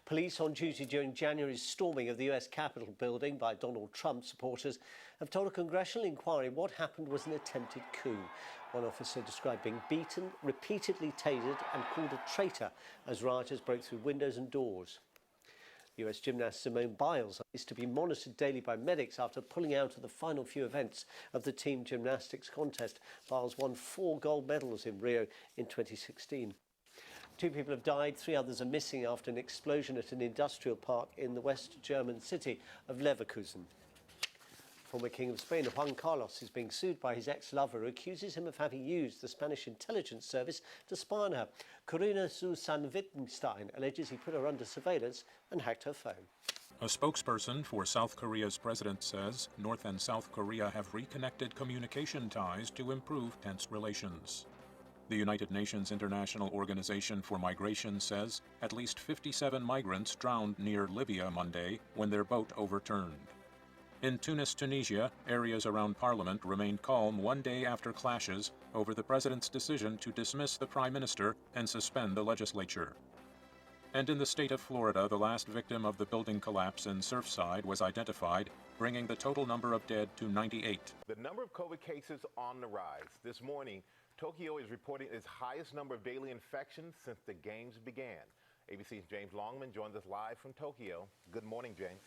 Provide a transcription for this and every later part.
Police on duty during January's storming of the US Capitol building by Donald Trump supporters have told a congressional inquiry what happened was an attempted coup. One officer described being beaten, repeatedly tasered and called a traitor as rioters broke through windows and doors. US gymnast Simone Biles is to be monitored daily by medics after pulling out of the final few events of the team gymnastics contest. Biles won 4 gold medals in Rio in 2016. 2 people have died, 3 others are missing after an explosion at an industrial park in the West German city of Leverkusen. Former King of Spain, Juan Carlos, is being sued by his ex-lover who accuses him of having used the Spanish intelligence service to spy on her. Corina Susan Wittgenstein alleges he put her under surveillance and hacked her phone. A spokesperson for South Korea's president says North and South Korea have reconnected communication ties to improve tense relations. The United Nations International Organization for Migration says at least 57 migrants drowned near Libya Monday when their boat overturned. In Tunis, Tunisia, areas around Parliament remained calm 1 day after clashes over the president's decision to dismiss the prime minister and suspend the legislature. And in the state of Florida, the last victim of the building collapse in Surfside was identified, bringing the total number of dead to 98. The number of COVID cases on the rise. This morning, Tokyo is reporting its highest number of daily infections since the games began. ABC's James Longman joins us live from Tokyo. Good morning, James.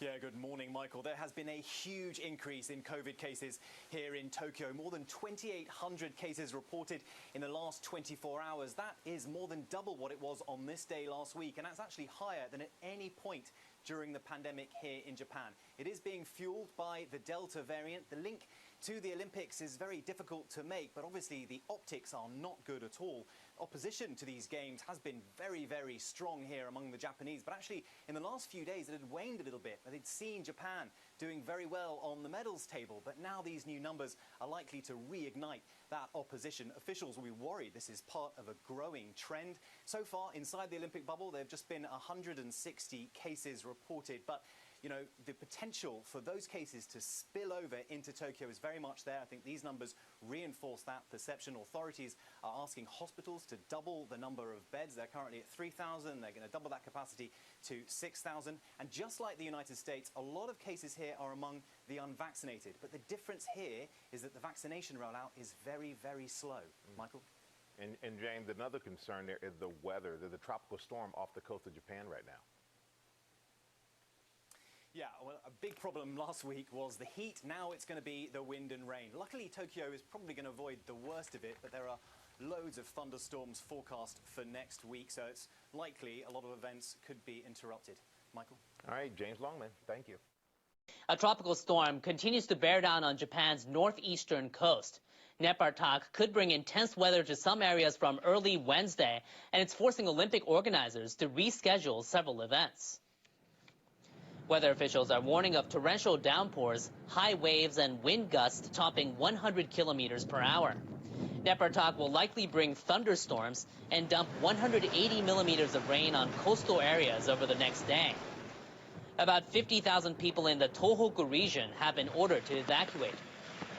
Yeah, good morning, Michael. There has been a huge increase in COVID cases here in Tokyo. More than 2,800 cases reported in the last 24 hours. That is more than double what it was on this day last week, and that's actually higher than at any point during the pandemic here in Japan. It is being fueled by the Delta variant. The link to the Olympics is very difficult to make, but obviously the optics are not good at all. Opposition to these games has been very, very strong here among the Japanese, but actually in the last few days it had waned a little bit. They'd seen Japan doing very well on the medals table, but now these new numbers are likely to reignite that opposition. Officials will be worried this is part of a growing trend. So far inside the Olympic bubble there have just been 160 cases reported, but you know, the potential for those cases to spill over into Tokyo is very much there. I think these numbers reinforce that perception. Authorities are asking hospitals to double the number of beds. They're currently at 3,000. They're going to double that capacity to 6,000. And just like the United States, a lot of cases here are among the unvaccinated. But the difference here is that the vaccination rollout is very, very slow. Michael? And James, another concern there is the weather. There's a tropical storm off the coast of Japan right now. Yeah, well, a big problem last week was the heat. Now it's going to be the wind and rain. Luckily, Tokyo is probably going to avoid the worst of it, but there are loads of thunderstorms forecast for next week, so it's likely a lot of events could be interrupted. Michael? All right, James Longman, thank you. A tropical storm continues to bear down on Japan's northeastern coast. Nepartak could bring intense weather to some areas from early Wednesday, and it's forcing Olympic organizers to reschedule several events. Weather officials are warning of torrential downpours, high waves, and wind gusts topping 100 kilometers per hour. Nepartak will likely bring thunderstorms and dump 180 millimeters of rain on coastal areas over the next day. About 50,000 people in the Tohoku region have been ordered to evacuate.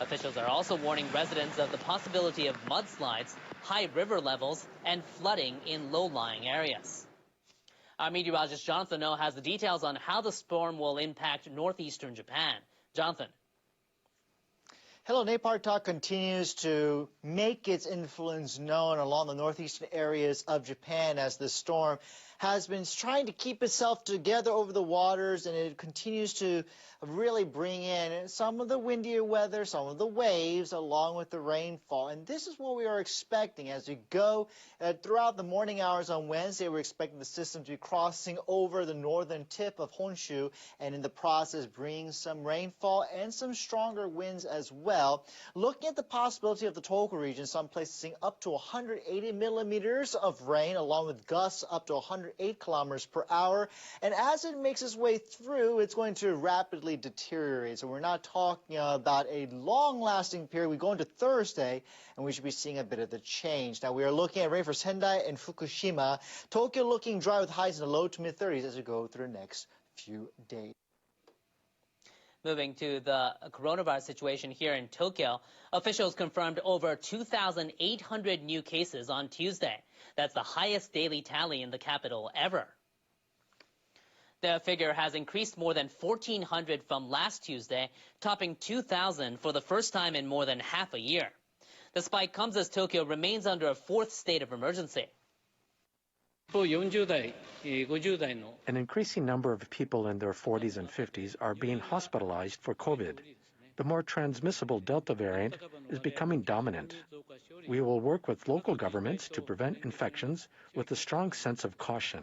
Officials are also warning residents of the possibility of mudslides, high river levels, and flooding in low-lying areas. Our meteorologist Jonathan Oh has the details on how the storm will impact northeastern Japan. Jonathan. Hello, Nepartak continues to make its influence known along the northeastern areas of Japan as the storm has been trying to keep itself together over the waters, and it continues to really bring in some of the windier weather, some of the waves, along with the rainfall. And this is what we are expecting as we go throughout the morning hours on Wednesday. We're expecting the system to be crossing over the northern tip of Honshu, and in the process bringing some rainfall and some stronger winds as well. Looking at the possibility of the Tohoku region, some places seeing up to 180 millimeters of rain, along with gusts up to 108 kilometers per hour. And as it makes its way through, it's going to rapidly deteriorate. So we're not talking about a long-lasting period. We go into Thursday, and we should be seeing a bit of the change. Now, we are looking at rain for Sendai and Fukushima. Tokyo looking dry with highs in the low to mid-30s as we go through the next few days. Moving to the coronavirus situation here in Tokyo, officials confirmed over 2,800 new cases on Tuesday. That's the highest daily tally in the capital ever. The figure has increased more than 1,400 from last Tuesday, topping 2,000 for the first time in more than half a year. The spike comes as Tokyo remains under a fourth state of emergency. An increasing number of people in their 40s and 50s are being hospitalized for COVID. The more transmissible Delta variant is becoming dominant. We will work with local governments to prevent infections with a strong sense of caution.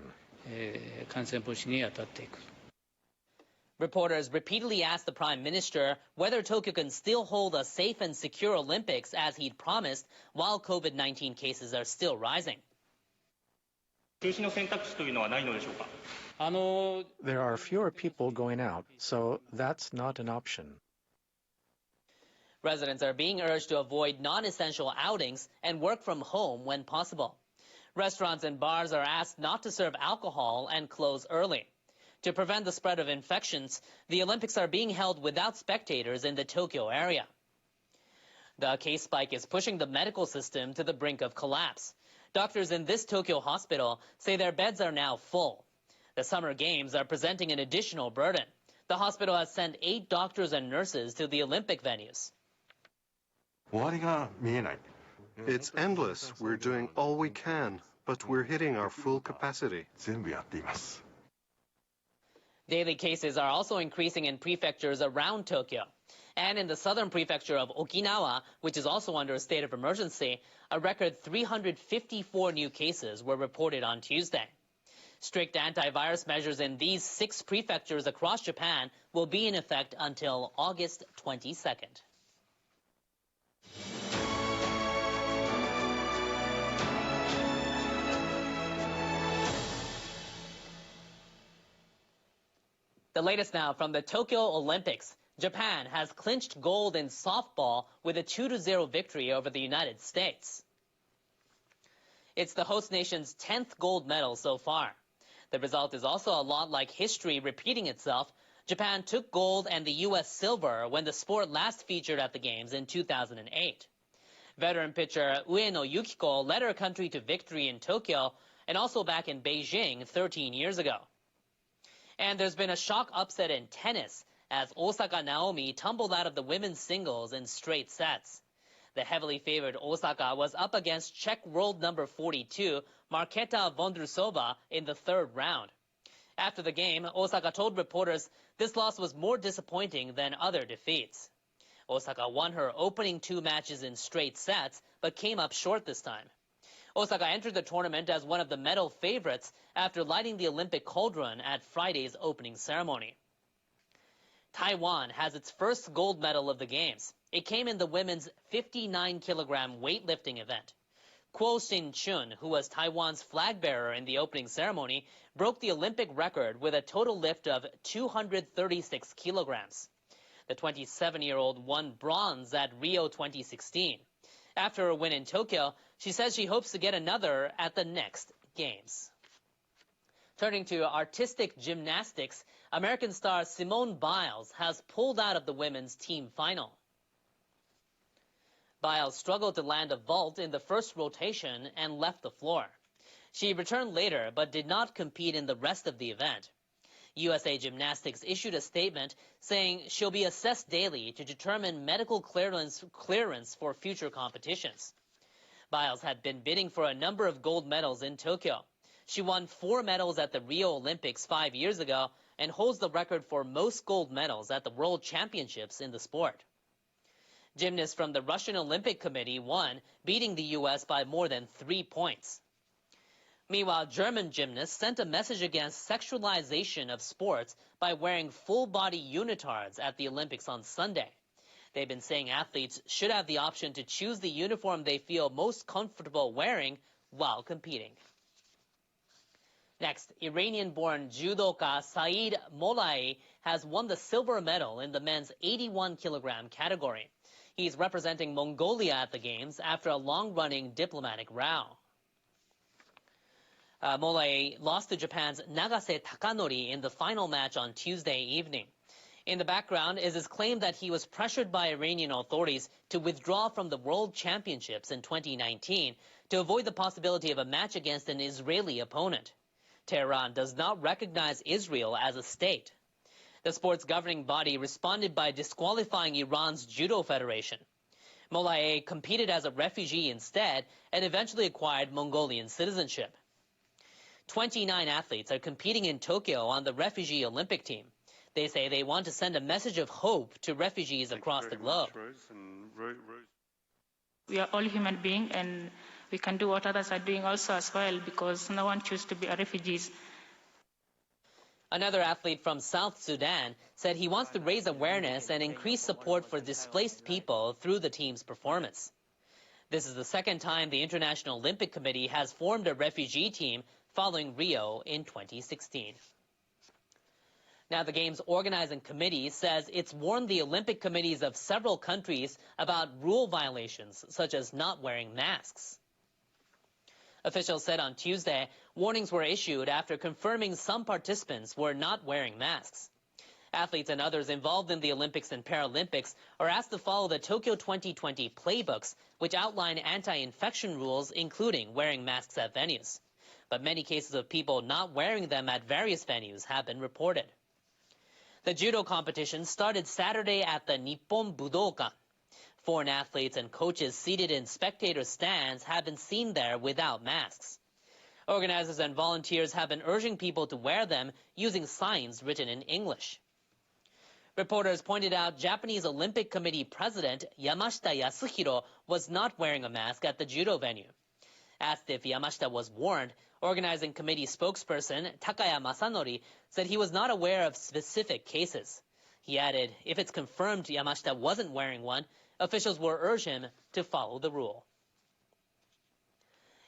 Reporters repeatedly asked the Prime Minister whether Tokyo can still hold a safe and secure Olympics as he'd promised while COVID-19 cases are still rising. There are fewer people going out, so that's not an option. Residents are being urged to avoid non-essential outings and work from home when possible. Restaurants and bars are asked not to serve alcohol and close early. To prevent the spread of infections, the Olympics are being held without spectators in the Tokyo area. The case spike is pushing the medical system to the brink of collapse. Doctors in this Tokyo hospital say their beds are now full. The Summer Games are presenting an additional burden. The hospital has sent 8 doctors and nurses to the Olympic venues. It's endless. We're doing all we can, but we're hitting our full capacity. Daily cases are also increasing in prefectures around Tokyo. And in the southern prefecture of Okinawa, which is also under a state of emergency, a record 354 new cases were reported on Tuesday. Strict antivirus measures in these 6 prefectures across Japan will be in effect until August 22nd. The latest now from the Tokyo Olympics. Japan has clinched gold in softball with a 2-0 victory over the United States. It's the host nation's 10th gold medal so far. The result is also a lot like history repeating itself. Japan took gold and the U.S. silver when the sport last featured at the Games in 2008. Veteran pitcher Ueno Yukiko led her country to victory in Tokyo and also back in Beijing 13 years ago. And there's been a shock upset in tennis as Osaka Naomi tumbled out of the women's singles in straight sets. The heavily favored Osaka was up against Czech world number 42, Marketa Vondrousova, in the 3rd round. After the game, Osaka told reporters this loss was more disappointing than other defeats. Osaka won her opening 2 matches in straight sets, but came up short this time. Osaka entered the tournament as one of the medal favorites after lighting the Olympic cauldron at Friday's opening ceremony. Taiwan has its first gold medal of the Games. It came in the women's 59-kilogram weightlifting event. Kuo Sin-chun, who was Taiwan's flag bearer in the opening ceremony, broke the Olympic record with a total lift of 236 kilograms. The 27-year-old won bronze at Rio 2016. After her win in Tokyo, she says she hopes to get another at the next Games. Turning to artistic gymnastics, American star Simone Biles has pulled out of the women's team final. Biles struggled to land a vault in the first rotation and left the floor. She returned later but did not compete in the rest of the event. USA Gymnastics issued a statement saying she'll be assessed daily to determine medical clearance for future competitions. Biles had been bidding for a number of gold medals in Tokyo. She won 4 medals at the Rio Olympics 5 years ago and holds the record for most gold medals at the World Championships in the sport. Gymnasts from the Russian Olympic Committee won, beating the U.S. by more than 3 points. Meanwhile, German gymnasts sent a message against sexualization of sports by wearing full-body unitards at the Olympics on Sunday. They've been saying athletes should have the option to choose the uniform they feel most comfortable wearing while competing. Next, Iranian-born judoka Saeed Mollai has won the silver medal in the men's 81-kilogram category. He's representing Mongolia at the Games after a long-running diplomatic row. Mollai lost to Japan's Nagase Takanori in the final match on Tuesday evening. In the background is his claim that he was pressured by Iranian authorities to withdraw from the World Championships in 2019 to avoid the possibility of a match against an Israeli opponent. Tehran does not recognize Israel as a state. The sport's governing body responded by disqualifying Iran's Judo Federation. Mollaei competed as a refugee instead and eventually acquired Mongolian citizenship. 29 athletes are competing in Tokyo on the refugee Olympic team. They say they want to send a message of hope to refugees across the globe. We are all human beings, and we can do what others are doing also as well, because no one chooses to be a refugee. Another athlete from South Sudan said he wants to raise awareness and increase support for displaced people through the team's performance. This is the second time the International Olympic Committee has formed a refugee team following Rio in 2016. Now, the Games Organizing Committee says it's warned the Olympic committees of several countries about rule violations, such as not wearing masks. Officials said on Tuesday warnings were issued after confirming some participants were not wearing masks. Athletes and others involved in the Olympics and Paralympics are asked to follow the Tokyo 2020 playbooks, which outline anti-infection rules, including wearing masks at venues. But many cases of people not wearing them at various venues have been reported. The judo competition started Saturday at the Nippon Budokan. Foreign athletes and coaches seated in spectator stands have been seen there without masks. Organizers and volunteers have been urging people to wear them using signs written in English. Reporters pointed out Japanese Olympic Committee President Yamashita Yasuhiro was not wearing a mask at the judo venue. Asked if Yamashita was warned, organizing committee spokesperson Takaya Masanori said he was not aware of specific cases. He added if it's confirmed Yamashita wasn't wearing one, officials will urge him to follow the rule.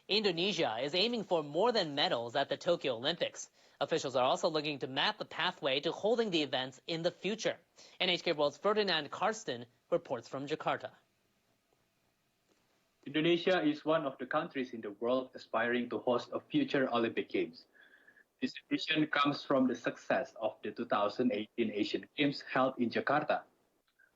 Indonesia is aiming for more than medals at the Tokyo Olympics. Officials are also looking to map the pathway to holding the events in the future. NHK World's Ferdinand Karsten reports from Jakarta. Indonesia is one of the countries in the world aspiring to host a future Olympic Games. This vision comes from the success of the 2018 Asian Games held in Jakarta.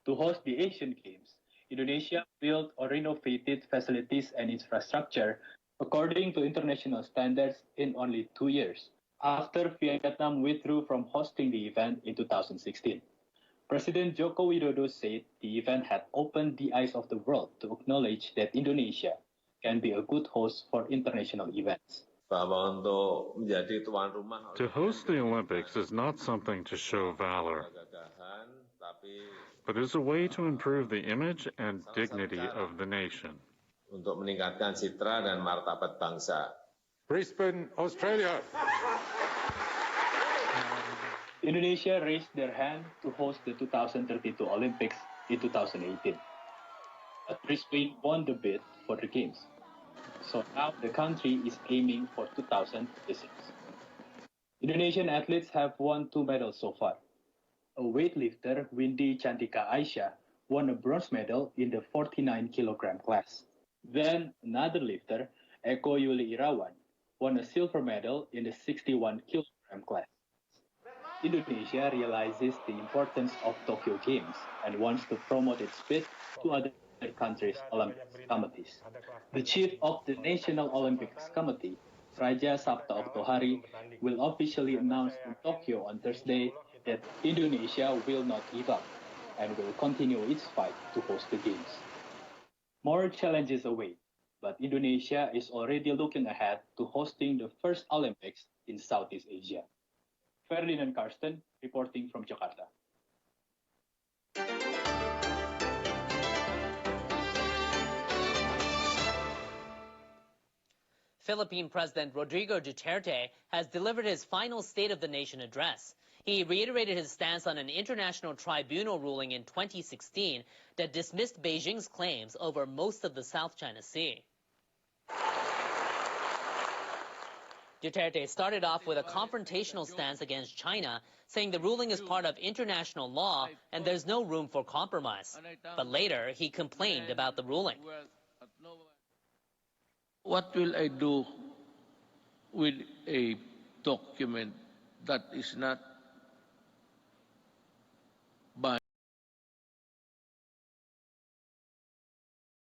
To host the Asian Games, Indonesia built or renovated facilities and infrastructure according to international standards in only 2 years, after Vietnam withdrew from hosting the event in 2016. President Joko Widodo said the event had opened the eyes of the world to acknowledge that Indonesia can be a good host for international events. To host the Olympics is not something to show valor, but is a way to improve the image and dignity of the nation. Brisbane, Australia. Indonesia raised their hand to host the 2032 Olympics in 2018. But Brisbane won the bid for the Games. So now the country is aiming for 2036. Indonesian athletes have won 2 medals so far. A weightlifter, Windy Cantika Aisyah, won a bronze medal in the 49-kilogram class. Then another lifter, Eko Yuli Irawan, won a silver medal in the 61-kilogram class. Indonesia realizes the importance of Tokyo Games and wants to promote its bid to other countries' Olympic committees. The chief of the National Olympics Committee, Raja Sabta Oktohari, will officially announce in Tokyo on Thursday that Indonesia will not give up and will continue its fight to host the Games. More challenges await, but Indonesia is already looking ahead to hosting the first Olympics in Southeast Asia. Ferdinand Karsten, reporting from Jakarta. Philippine President Rodrigo Duterte has delivered his final State of the Nation address. He reiterated his stance on an international tribunal ruling in 2016 that dismissed Beijing's claims over most of the South China Sea. Duterte started off with a confrontational stance against China, saying the ruling is part of international law and there's no room for compromise. But later, he complained about the ruling. What will I do with a document that is not